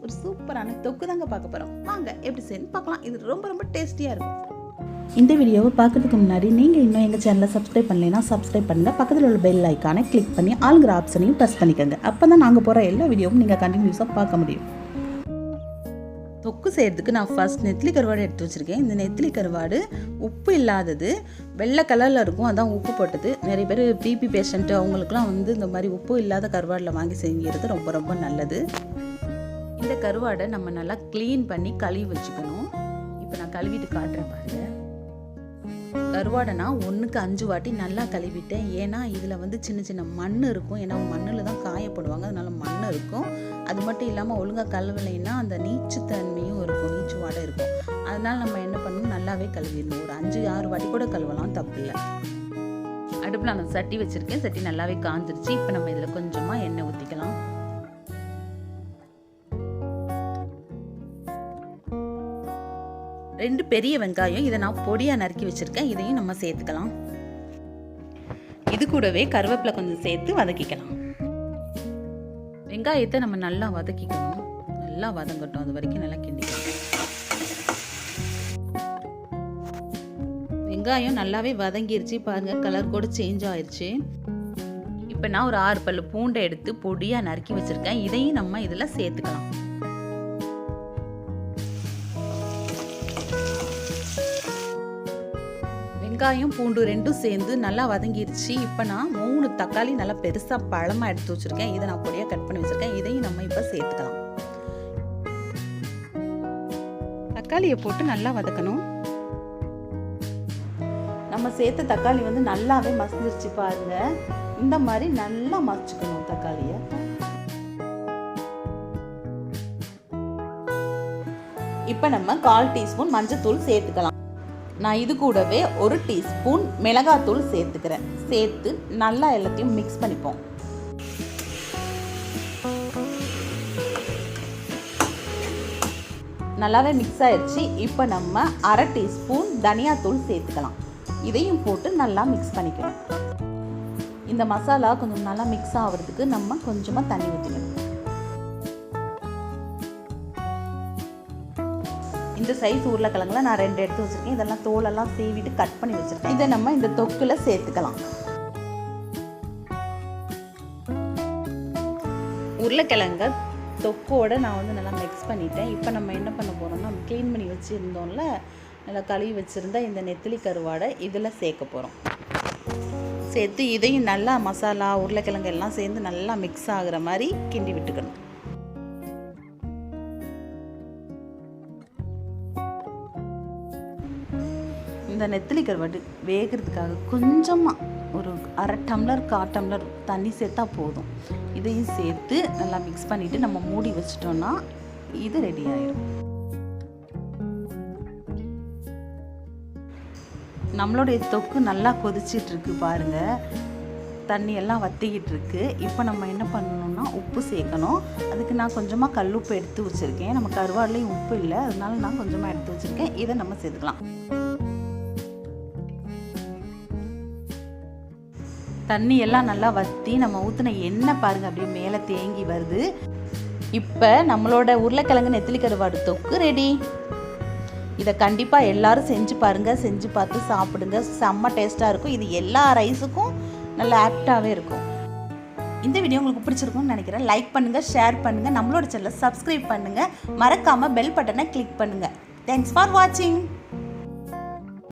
ஒரு சூப்பரான தொக்கு தாங்க பார்க்க போகிறோம். வாங்க எப்படி செய்யணும் பார்க்கலாம். இது ரொம்ப டேஸ்டியாக இருக்கும். இந்த வீடியோவை பார்க்குறதுக்கு முன்னாடி நீங்கள் இன்னும் எங்கள் சேனலை சப்ஸ்கிரைப் பண்ணலைன்னா சப்ஸ்கிரைப் பண்ணுங்கள். பக்கத்தில் உள்ள பெல் ஐக்கானை கிளிக் பண்ணி ஆளுங்கிற ஆப்ஷனையும் ப்ரெஸ் பண்ணிக்கோங்க. அப்போ தான் நாங்கள் போகிற எல்லா வீடியோவும் நீங்கள் கண்டினியூஸாக பார்க்க முடியும். தொக்கு செய்கிறதுக்கு நான் ஃபர்ஸ்ட் நெத்திலி கருவாடு எடுத்து வச்சுருக்கேன். இந்த நெத்திலி கருவாடு உப்பு இல்லாதது, வெள்ளை கலரில் இருக்கும், அதான் உப்பு போட்டது. நிறைய பேர் பிபி பேஷண்ட்டு அவங்களுக்குலாம் இந்த மாதிரி உப்பு இல்லாத கருவாடில் வாங்கி செய்கிறது ரொம்ப நல்லது. இந்த கருவாடை நம்ம நல்லா க்ளீன் பண்ணி கழுவி வச்சுக்கணும். இப்போ நான் கழுவிட்டு காட்டுறேன் பாருங்க. கருவாடை நான் 1க்கு 5 வாட்டி நல்லா கழுவிட்டேன். ஏன்னா இதில் சின்ன மண் இருக்கும். ஏன்னா மண்ணில் தான் காயப்படுவாங்க, அதனால மண் இருக்கும். அது மட்டும் இல்லாமல் ஒழுங்காக கழுவலைன்னா அந்த நீச்சு தன்மையும் இருக்கும், நீச்சு வாடை இருக்கும். அதனால நம்ம என்ன பண்ணணும், நல்லாவே கழுவிடணும். ஒரு 5-6 வாட்டி கூட கழுவலாம், தப்பு இல்லை. அடுப்பில் நான் சட்டி வச்சுருக்கேன். சட்டி நல்லாவே காஞ்சிருச்சு. இப்போ நம்ம இதில் கொஞ்சமாக எண்ணெய் ஊற்றிக்கலாம். ரெண்டு பெரிய வெங்காயம் இதை நான் பொடியாக நறுக்கி வச்சுருக்கேன். இதையும் நம்ம சேர்த்துக்கலாம். இது கூடவே கருவேப்பிலை கொஞ்சம் சேர்த்து வதக்கிக்கலாம். வெங்காயத்தை நம்ம நல்லா வதக்கிக்கணும். நல்லா வதங்கட்டும், அது வரைக்கும் நல்லா கிண்டிக்கணும். வெங்காயம் நல்லாவே வதங்கிருச்சு பாருங்க, கலர் கூட சேஞ்ச் ஆயிடுச்சு. இப்போ நான் ஒரு 6 பல்லு பூண்டை எடுத்து பொடியாக நறுக்கி வச்சுருக்கேன். இதையும் நம்ம இதில் சேர்த்துக்கலாம். வெங்காயம் பூண்டு ரெண்டும் சேர்ந்து நல்லா வதங்கிருச்சு. இப்போ நான் 3 தக்காளி நல்லா பெருசாக பழமாக எடுத்து வச்சுருக்கேன். இதை நான் பொடியாக கட் பண்ணி வச்சுருக்கேன். இதையும் நம்ம இப்போ சேர்த்துக்கலாம். தக்காளியை போட்டு நல்லா வதக்கணும். நம்ம சேர்த்த தக்காளி நல்லாவே மசிஞ்சிருச்சு பாருங்க. இந்த மாதிரி நல்லா மசிச்சுக்கணும் தக்காளியை. இப்போ நம்ம 1/4 டீஸ்பூன் மஞ்சத்தூள் சேர்த்துக்கலாம். நான் இது கூடவே 1 டீஸ்பூன் மிளகாத்தூள் சேர்த்துக்கிறேன். சேர்த்து நல்லா எல்லாத்தையும் மிக்ஸ் பண்ணிப்போம். நல்லாவே மிக்ஸ் ஆயிடுச்சு. இப்போ நம்ம 1/2 டீஸ்பூன் தனியாத்தூள் சேர்த்துக்கலாம். இதையும் போட்டு நல்லா மிக்ஸ் பண்ணிக்கணும். இந்த மசாலா கொஞ்சம் நல்லா மிக்ஸ் ஆகிறதுக்கு நம்ம கொஞ்சமாக தண்ணி ஊற்றிக்கணும். இந்த சைஸ் உருளைக்கிழங்குல நான் 2 எடுத்து வச்சுருக்கேன். இதெல்லாம் தோலெல்லாம் சீவிட்டு கட் பண்ணி வச்சுருக்கேன். இதை நம்ம இந்த தொக்கில் சேர்த்துக்கலாம். உருளைக்கிழங்க தொக்கோடு நான் நல்லா மிக்ஸ் பண்ணிட்டேன். இப்போ நம்ம என்ன பண்ண போகிறோம்னா, நம்ம க்ளீன் பண்ணி வச்சுருந்தோம்ல, நல்லா கழுவி வச்சுருந்தா இந்த நெத்திலி கருவாடை இதில் சேர்க்க போகிறோம். சேர்த்து இதையும் நல்லா மசாலா உருளைக்கிழங்கு எல்லாம் சேர்ந்து நல்லா மிக்ஸ் ஆகுற மாதிரி கிண்டி விட்டுக்கணும். இந்த நெத்திலி கருவாடு வேகிறதுக்காக கொஞ்சமாக ஒரு 1/2 டம்ளர் 1/4 டம்ளர் தண்ணி சேர்த்தா போதும். இதையும் சேர்த்து நல்லா மிக்ஸ் பண்ணிவிட்டு நம்ம மூடி வச்சிட்டோம்னா இது ரெடி ஆயிடும். நம்மளுடைய தொக்கு நல்லா கொதிச்சிட்டு இருக்கு பாருங்க. தண்ணி எல்லாம் வத்திக்கிட்டு இருக்கு. இப்போ நம்ம என்ன பண்ணணும்னா உப்பு சேர்க்கணும். அதுக்கு நான் கொஞ்சமாக கல்லுப்பு எடுத்து வச்சுருக்கேன். நம்ம கருவாடுலேயும் உப்பு இல்லை, அதனால நான் கொஞ்சமாக எடுத்து வச்சுருக்கேன். இதை நம்ம சேர்த்துக்கலாம். தண்ணி எல்லாம் நல்லா வற்றி நம்ம ஊற்றின எண்ணெய் பாருங்கள் அப்படியே மேலே தேங்கி வருது. இப்போ நம்மளோட உருளைக்கிழங்கு நெத்திலி கருவாடு தொக்கு ரெடி. இதை கண்டிப்பாக எல்லோரும் செஞ்சு பாருங்கள். செஞ்சு பார்த்து சாப்பிடுங்க. செம்ம டேஸ்ட்டாக இருக்கும். இது எல்லா ரைஸுக்கும் நல்லா ஆப்டாகவே இருக்கும். இந்த வீடியோ உங்களுக்கு பிடிச்சிருக்கும்னு நினைக்கிறேன். லைக் பண்ணுங்கள், ஷேர் பண்ணுங்கள், நம்மளோட சேனலை சப்ஸ்கிரைப் பண்ணுங்கள், மறக்காமல் பெல் பட்டனை கிளிக் பண்ணுங்கள். தேங்க்ஸ் ஃபார் வாட்சிங்.